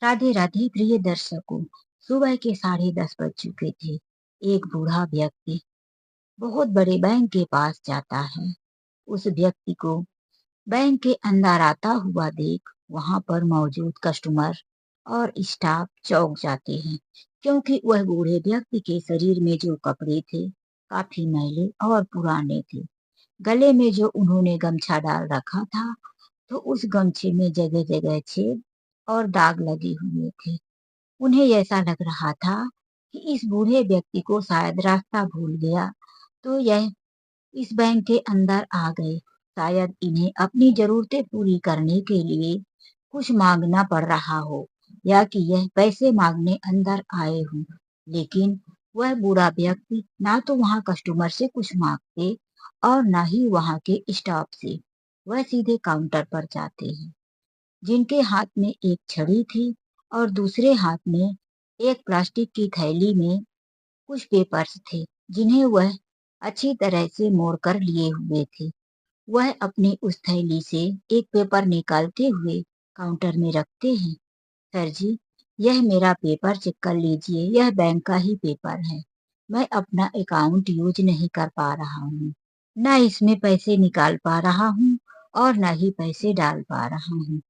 राधे राधे प्रिय दर्शकों। सुबह के 10:30 बज चुके थे। एक बूढ़ा व्यक्ति बहुत बड़े बैंक के पास जाता है। उस व्यक्ति को बैंक के अंदर आता हुआ देख वहां पर मौजूद कस्टमर और स्टाफ चौंक जाते हैं, क्योंकि वह बूढ़े व्यक्ति के शरीर में जो कपड़े थे काफी मैले और पुराने थे। गले में जो उन्होंने गमछा डाल रखा था, तो उस गमछे में जगह जगह छेद और दाग लगे हुए थे। उन्हें ऐसा लग रहा था कि इस बूढ़े व्यक्ति को शायद रास्ता भूल गया, तो यह इस बैंक के अंदर आ गए। शायद इन्हें अपनी जरूरतें पूरी करने के लिए कुछ मांगना पड़ रहा हो, या कि यह पैसे मांगने अंदर आए हों। लेकिन वह बूढ़ा व्यक्ति ना तो वहां कस्टमर से कुछ मांगते और ना ही वहां के स्टाफ से। वह सीधे काउंटर पर जाते हैं, जिनके हाथ में एक छड़ी थी और दूसरे हाथ में एक प्लास्टिक की थैली में कुछ पेपर्स थे, जिन्हें वह अच्छी तरह से मोड़ कर लिए हुए थे। वह अपनी उस थैली से एक पेपर निकालते हुए काउंटर में रखते हैं। सर जी, यह मेरा पेपर चेक कर लीजिए, यह बैंक का ही पेपर है। मैं अपना अकाउंट यूज नहीं कर पा रहा हूँ, ना इसमें पैसे निकाल पा रहा हूँ और ना ही पैसे डाल पा रहा हूँ।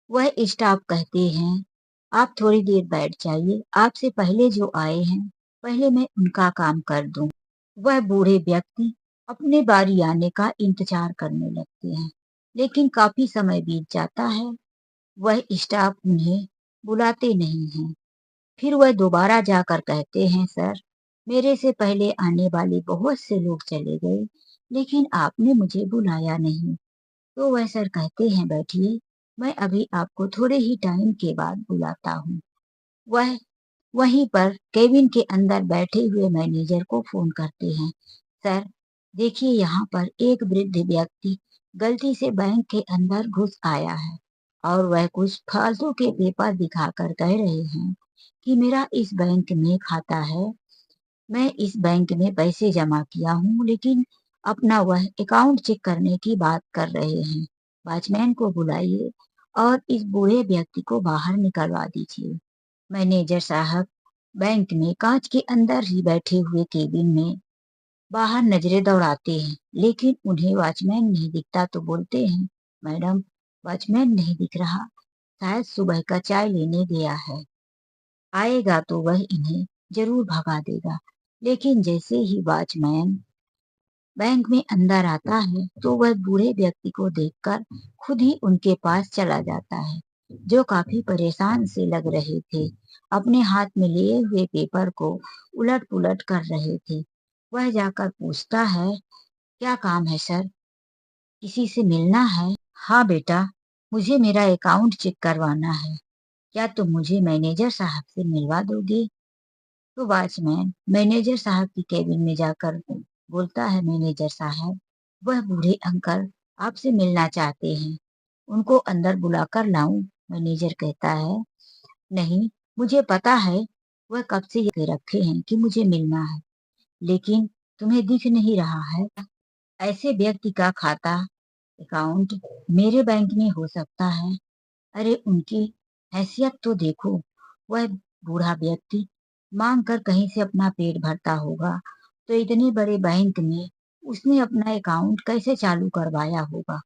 वह स्टाफ कहते हैं, आप थोड़ी देर बैठ जाइए, आपसे पहले जो आए हैं पहले मैं उनका काम कर दूं। वह बूढ़े व्यक्ति अपने बारी आने का इंतजार करने लगते हैं, लेकिन काफी समय बीत जाता है। वह स्टाफ उन्हें बुलाते नहीं हैं। फिर वह दोबारा जाकर कहते हैं, सर, मेरे से पहले आने वाले बहुत से लोग चले गए, लेकिन आपने मुझे बुलाया नहीं। तो वह सर कहते हैं, बैठिए, मैं अभी आपको थोड़े ही टाइम के बाद बुलाता हूँ। वह वहीं पर केबिन के अंदर बैठे हुए मैनेजर को फोन करते हैं। सर, देखिए, यहाँ पर एक वृद्ध व्यक्ति गलती से बैंक के अंदर घुस आया है और वह कुछ फालतू के पेपर दिखाकर कह रहे हैं कि मेरा इस बैंक में खाता है, मैं इस बैंक में पैसे जमा किया हूँ, लेकिन अपना वह अकाउंट चेक करने की बात कर रहे हैं। वॉचमैन को बुलाइए और इस बूढ़े व्यक्ति को बाहर निकलवा दीजिए। मैनेजर साहब बैंक में कांच के अंदर ही बैठे हुए केबिन में बाहर नजरें दौड़ाते हैं, लेकिन उन्हें वॉचमैन नहीं दिखता, तो बोलते हैं, मैडम, वॉचमैन नहीं दिख रहा, शायद सुबह का चाय लेने गया है, आएगा तो वह इन्हें जरूर भगा देगा। लेकिन जैसे ही वॉचमैन बैंक में अंदर आता है, तो वह बूढ़े व्यक्ति को देखकर खुद ही उनके पास चला जाता है, जो काफी परेशान से लग रहे थे। अपने हाथ में लिए हुए पेपर को उलट पुलट कर रहे थे। वह जाकर पूछता है, क्या काम है सर, किसी से मिलना है? हाँ बेटा, मुझे मेरा अकाउंट चेक करवाना है, क्या तुम मुझे मैनेजर साहब से मिलवा दोगे? तो वॉचमैन मैनेजर साहब की केबिन में जाकर बोलता है, मैनेजर साहब, वह बूढ़े अंकल आपसे मिलना चाहते हैं, उनको अंदर बुलाकर लाऊं? मैनेजर कहता है, नहीं, मुझे पता है वह कब से ये रखे हैं कि मुझे मिलना है, लेकिन तुम्हें दिख नहीं रहा है? ऐसे व्यक्ति का खाता अकाउंट मेरे बैंक में हो सकता है? अरे उनकी हैसियत तो देखो। वह बूढ़ा व्यक्ति मांग कर कहीं से अपना पेट भरता होगा, तो इतने बड़े बैंक में उसने अपना अकाउंट कैसे चालू करवाया होगा?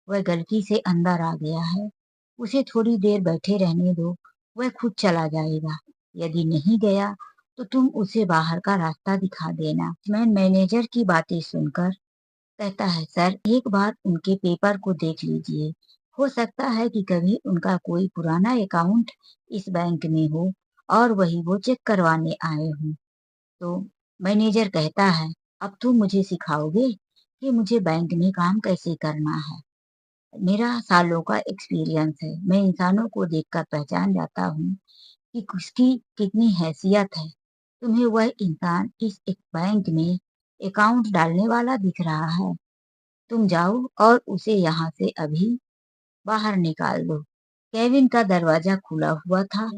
वह गलती से अंदर आ गया है, उसे थोड़ी देर बैठे रहने दो, वह खुद चला जाएगा। यदि नहीं गया तो तुम उसे बाहर का रास्ता दिखा देना। मैनेजर की बातें सुनकर कहता है, सर, एक बार उनके पेपर को देख लीजिए, हो सकता है कि कभी उनका कोई पुराना अकाउंट इस बैंक में हो और वही वो चेक करवाने आए हों। तो मैनेजर कहता है, अब तुम मुझे सिखाओगे कि मुझे बैंक में काम कैसे करना है? मेरा सालों का एक्सपीरियंस है, मैं इंसानों को देखकर पहचान जाता हूँ कि किसकी कितनी हैसियत है। तुम्हें वह इंसान इस एक बैंक में अकाउंट डालने वाला दिख रहा है? तुम जाओ और उसे यहाँ से अभी बाहर निकाल दो। केबिन का दरवाजा खुला हुआ था।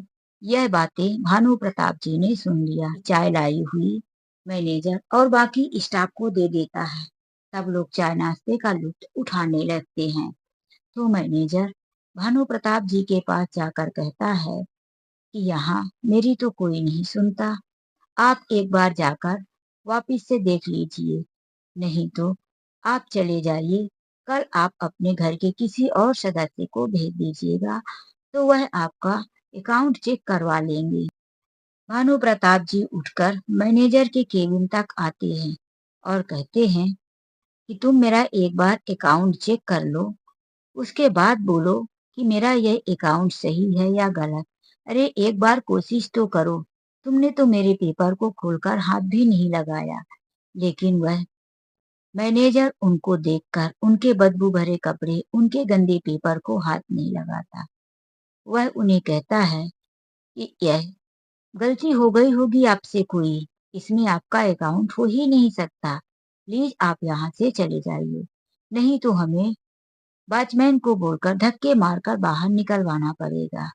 यह बातें भानु प्रताप जी ने सुन लिया। चाय लाई हुई मैनेजर और बाकी स्टाफ को दे देता है। सब लोग चाय नाश्ते का लुत्फ उठाने लगते हैं। तो मैनेजर भानु प्रताप जी के पास जाकर कहता है, कि यहाँ मेरी तो कोई नहीं सुनता। आप एक बार जाकर वापिस से देख लीजिए, नहीं तो आप चले जाइए। कल आप अपने घर के किसी और सदस्य को भेज दीजिएगा, तो वह आपका अकाउंट चेक करवा लेंगे। भानु प्रताप जी उठकर मैनेजर के केबिन तक आते हैं और कहते हैं कि तुम मेरा एक बार अकाउंट चेक कर लो, उसके बाद बोलो कि मेरा यह अकाउंट सही है या गलत। अरे एक बार कोशिश तो करो। तुमने तो मेरे पेपर को खोलकर हाथ भी नहीं लगाया। लेकिन वह मैनेजर उनको देखकर उनके बदबू भरे कपड़े, उनके गंदे पेपर को हाथ नहीं लगाता। वह उन्हें कहता है कि यह गलती हो गई होगी आपसे कोई, इसमें आपका अकाउंट हो ही नहीं सकता। प्लीज आप यहाँ से चले जाइए, नहीं तो हमें वॉचमैन को बोलकर धक्के मारकर बाहर निकलवाना पड़ेगा।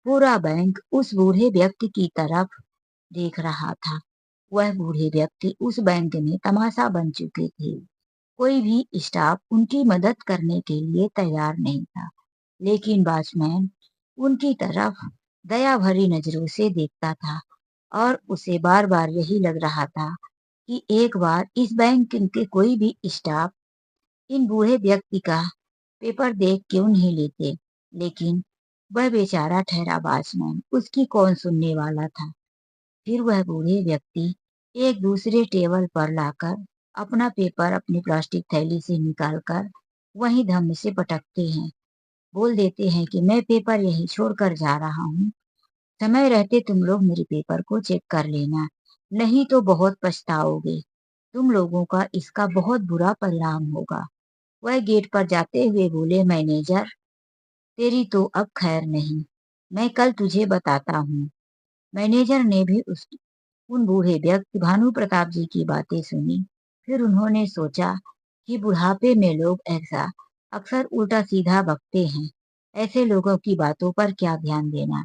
पूरा बैंक उस बूढ़े व्यक्ति की तरफ देख रहा था। वह बूढ़े व्यक्ति उस बैंक में तमाशा बन चुके थे। कोई भी स्टाफ उनकी मदद करने के लिए तैयार नहीं था, लेकिन वॉचमैन उनकी तरफ दया भरी नजरों से देखता था और उसे बार बार यही लग रहा था कि एक बार इस बैंक के कोई भी स्टाफ इन बूढ़े व्यक्ति का पेपर देख क्यों नहीं लेते। लेकिन वह बेचारा ठहरा वॉचमैन, उसकी कौन सुनने वाला था। फिर वह बूढ़े व्यक्ति एक दूसरे टेबल पर लाकर अपना पेपर अपनी प्लास्टिक थैली से निकालकर वहीं धम्म से पटकते हैं। बोल देते हैं कि मैं पेपर यहीं छोड़कर जा रहा हूँ। समय रहते तुम लोग मेरे पेपर को चेक कर लेना, नहीं तो बहुत पछताओगे। तुम लोगों का इसका बहुत बुरा परिणाम होगा। वह गेट पर जाते हुए बोले, मैनेजर तेरी तो अब खैर नहीं, मैं कल तुझे बताता हूँ। मैनेजर ने भी उन बूढ़े व्यक्ति भानु प्रताप जी की बातें सुनी। फिर उन्होंने सोचा कि बुढ़ापे में लोग ऐसा अक्सर उल्टा सीधा बकते हैं, ऐसे लोगों की बातों पर क्या ध्यान देना।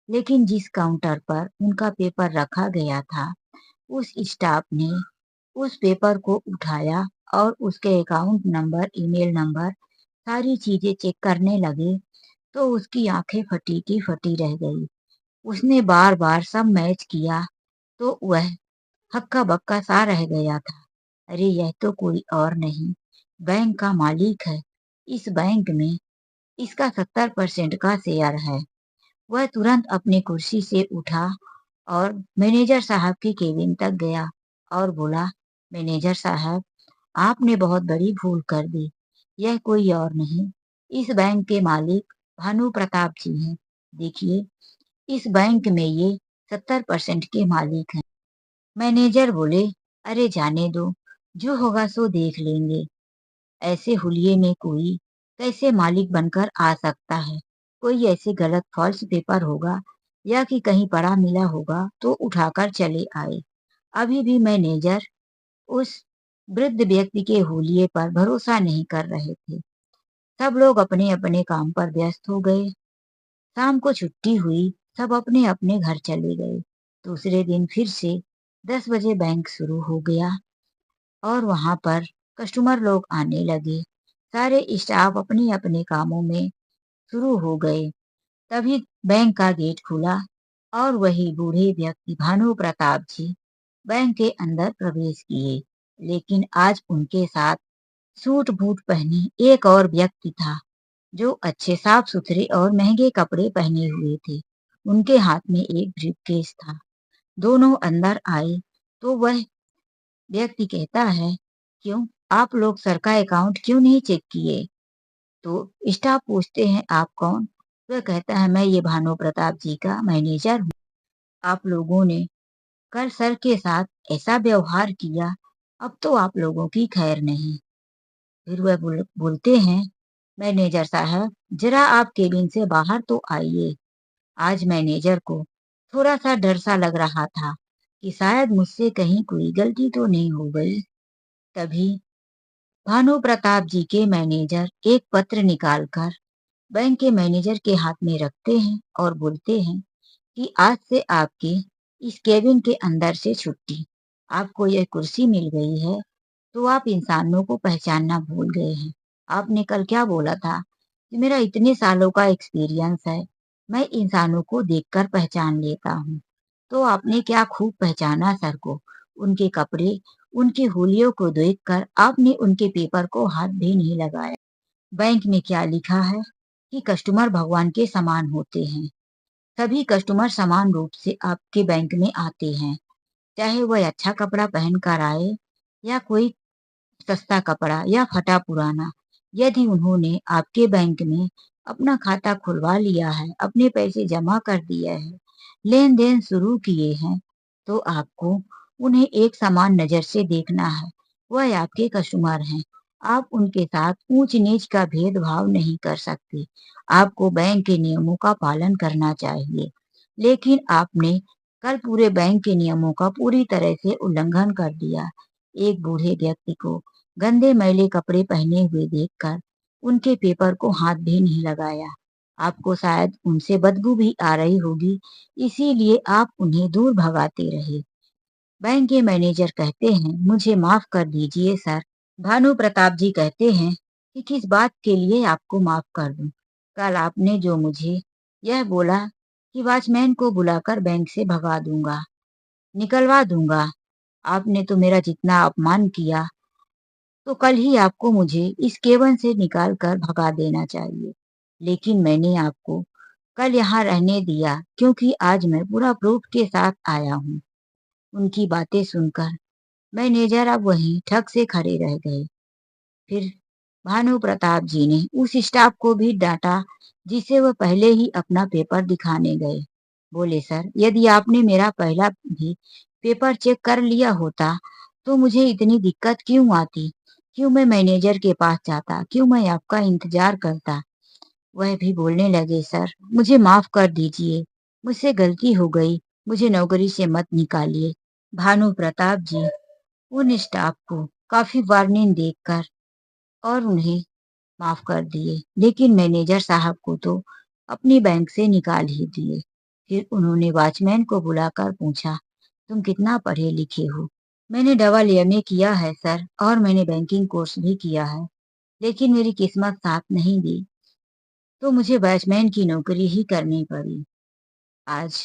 लेकिन जिस काउंटर पर उनका पेपर रखा गया था, उस स्टाफ ने उस पेपर को उठाया और उसके अकाउंट नंबर, ईमेल नंबर, सारी चीजें चेक करने लगे तो उसकी आंखें फटी की फटी रह गई। उसने बार बार सब मैच किया तो वह हक्का बक्का सा रह गया था। अरे यह तो कोई और नहीं, बैंक का मालिक है। इस बैंक में इसका 70% का शेयर है। वह तुरंत अपनी कुर्सी से उठा और मैनेजर साहब के केबिन तक गया और बोला, मैनेजर साहब आपने बहुत बड़ी भूल कर दी। यह कोई और नहीं, इस बैंक के मालिक भानु प्रताप जी हैं। देखिए इस बैंक में ये 70% के मालिक हैं। मैनेजर बोले, अरे जाने दो, जो होगा सो देख लेंगे। ऐसे हुलिये में कोई कैसे मालिक बनकर आ सकता है। कोई ऐसे गलत फॉल्स पेपर होगा या कि कहीं पड़ा मिला होगा तो उठाकर चले आए। अभी भी मैनेजर उस वृद्ध व्यक्ति के हुलिये पर भरोसा नहीं कर रहे थे। सब लोग अपने अपने काम पर व्यस्त हो गए। शाम को छुट्टी हुई, सब अपने अपने घर चले गए। दूसरे दिन फिर से 10 बजे बैंक शुरू हो गया और वहां पर कस्टमर लोग आने लगे। सारे स्टाफ अपने अपने कामों में शुरू हो गए। तभी बैंक का गेट खुला और वही बूढ़े व्यक्ति भानु प्रताप जी बैंक के अंदर प्रवेश किए। लेकिन आज उनके साथ सूट बूट पहने एक और व्यक्ति था, जो अच्छे साफ सुथरे और महंगे कपड़े पहने हुए थे। उनके हाथ में एक ब्रीफकेस था। दोनों अंदर आए तो वह व्यक्ति कहता है, क्यों आप लोग सर का अकाउंट क्यों नहीं चेक किए। तो स्टाफ पूछते हैं, आप कौन। वह कहता है, मैं ये भानु प्रताप जी का मैनेजर हूँ। आप लोगों ने कल सर के साथ ऐसा व्यवहार किया, अब तो आप लोगों की खैर नहीं। फिर वह बोलते हैं, मैनेजर साहब जरा आप केबिन से बाहर तो आइए। आज मैनेजर को थोड़ा सा डर सा लग रहा था कि शायद मुझसे कहीं कोई गलती तो नहीं हो गई। तभी भानु प्रताप जी के मैनेजर एक पत्र निकालकर बैंक के मैनेजर के हाथ में रखते हैं और बोलते हैं कि आज से आपके इस केबिन के अंदर से छुट्टी। आपको यह कुर्सी मिल गई है तो आप इंसानों को पहचानना भूल गए हैं। आपने कल क्या बोला था कि मेरा इतने सालों का एक्सपीरियंस है, मैं इंसानों को देखकर पहचान लेता हूँ। तो आपने क्या खूब पहचाना सर को। उनके कपड़े, उनकी हुलियों को देखकर आपने उनके पेपर को हाथ भी नहीं लगाया। बैंक में क्या लिखा है कि कस्टमर भगवान के समान होते हैं। सभी कस्टमर समान रूप से आपके बैंक में आते हैं, चाहे वह अच्छा कपड़ा पहन कर आए या कोई सस्ता कपड़ा या फटा पुराना। यदि उन्होंने आपके बैंक में अपना खाता खुलवा लिया है, अपने पैसे जमा कर दिए हैं, लेन देन शुरू किए हैं, तो आपको उन्हें एक समान नजर से देखना है। वह आपके कस्टमर हैं। आप उनके साथ ऊंच नीच का भेदभाव नहीं कर सकते। आपको बैंक के नियमों का पालन करना चाहिए। लेकिन आपने कल पूरे बैंक के नियमों का पूरी तरह से उल्लंघन कर दिया। एक बूढ़े व्यक्ति को गंदे मैले कपड़े पहने हुए देखकर उनके पेपर को हाथ भी नहीं लगाया। आपको शायद उनसे बदबू भी आ रही होगी, इसीलिए आप उन्हें दूर भगाते रहे। बैंक के मैनेजर कहते हैं, मुझे माफ कर दीजिए सर। भानु प्रताप जी कहते हैं कि किस बात के लिए आपको माफ कर दूं। कल आपने जो मुझे यह बोला कि वॉचमैन को बुलाकर बैंक से भगा दूंगा, निकलवा दूंगा। आपने तो मेरा जितना अपमान किया, तो कल ही आपको मुझे इस केबिन से निकाल कर भगा देना चाहिए। लेकिन मैंने आपको कल यहाँ रहने दिया क्योंकि आज मैं पूरा प्रूफ के साथ आया हूँ। उनकी बातें सुनकर मैनेजर अब वहीं ठग से खड़े रह गए। फिर भानु प्रताप जी ने उस स्टाफ को भी डांटा जिसे वह पहले ही अपना पेपर दिखाने गए। बोले, सर यदि आपने मेरा पहला भी पेपर चेक कर लिया होता तो मुझे इतनी दिक्कत क्यों आती। क्यों मैं मैनेजर के पास जाता, क्यों मैं आपका इंतजार करता। वह भी बोलने लगे, सर मुझे माफ कर दीजिए, मुझसे गलती हो गई, मुझे नौकरी से मत निकालिए। भानु प्रताप जी उन स्टाफ को काफी वार्निंग देकर और उन्हें माफ कर दिए, लेकिन मैनेजर साहब को तो अपनी बैंक से निकाल ही दिए। फिर उन्होंने वॉचमैन को बुलाकर पूछा, तुम कितना पढ़े लिखे हो। मैंने डबल एमए किया है सर, और मैंने बैंकिंग कोर्स भी किया है, लेकिन मेरी किस्मत साथ नहीं दी, तो मुझे वॉचमैन की नौकरी ही करनी पड़ी। आज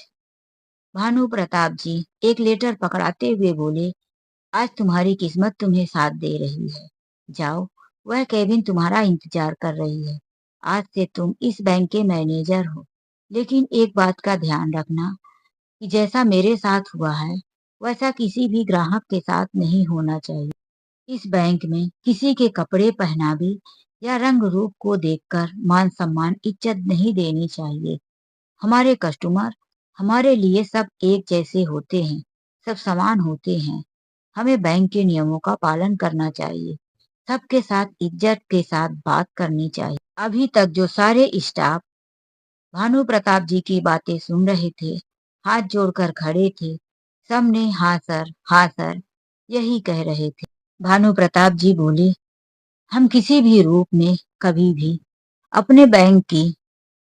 भानु प्रताप जी एक लेटर पकड़ाते हुए बोले, आज तुम्हारी किस्मत तुम्हें साथ दे रही है। जाओ, वह केबिन तुम्हारा इंतजार कर रही है। आज से तुम इस बैंक के मैनेजर हो। लेकिन एक बात का ध्यान रखना कि जैसा मेरे साथ हुआ है, वैसा किसी भी ग्राहक के साथ नहीं होना चाहिए। इस बैंक में किसी के कपड़े पहनावे या रंग रूप को देखकर मान सम्मान इज्जत नहीं देनी चाहिए। हमारे कस्टमर हमारे लिए सब एक जैसे होते हैं, सब समान होते हैं। हमें बैंक के नियमों का पालन करना चाहिए। सबके साथ इज्जत के साथ बात करनी चाहिए। अभी तक जो सारे स्टाफ भानु प्रताप जी की बातें सुन रहे थे, हाथ जोड़कर खड़े थे। सबने हाँ सर यही कह रहे थे। भानु प्रताप जी बोले, हम किसी भी रूप में कभी भी अपने बैंक की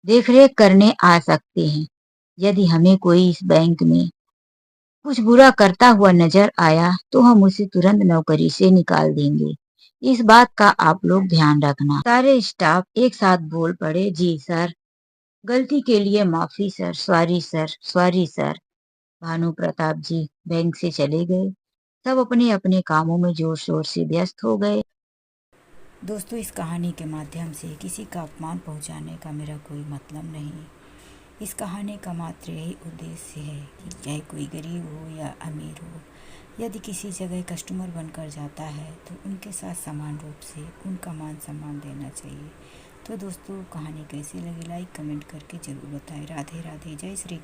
देखरेख करने आ सकते हैं। यदि हमें कोई इस बैंक में कुछ बुरा करता हुआ नजर आया तो हम उसे तुरंत नौकरी से निकाल देंगे। इस बात का आप लोग ध्यान रखना। सारे स्टाफ एक साथ बोल पड़े, जी सर, गलती के लिए माफी sir, sorry sir, sorry sir. Bhanu Pratap ji bank से चले गए। सब अपने अपने कामों में जोर शोर से व्यस्त हो गए। दोस्तों, इस कहानी के माध्यम से किसी का अपमान पहुंचाने का मेरा कोई मतलब नहीं। इस कहानी का मात्र यही उद्देश्य है कि चाहे कोई गरीब हो या अमीर हो, यदि किसी जगह कस्टमर बनकर जाता है तो उनके साथ समान रूप से उनका मान सम्मान देना चाहिए। तो दोस्तों, कहानी कैसी लगी लाइक कमेंट करके ज़रूर बताएं। राधे राधे, जय श्री कृष्ण।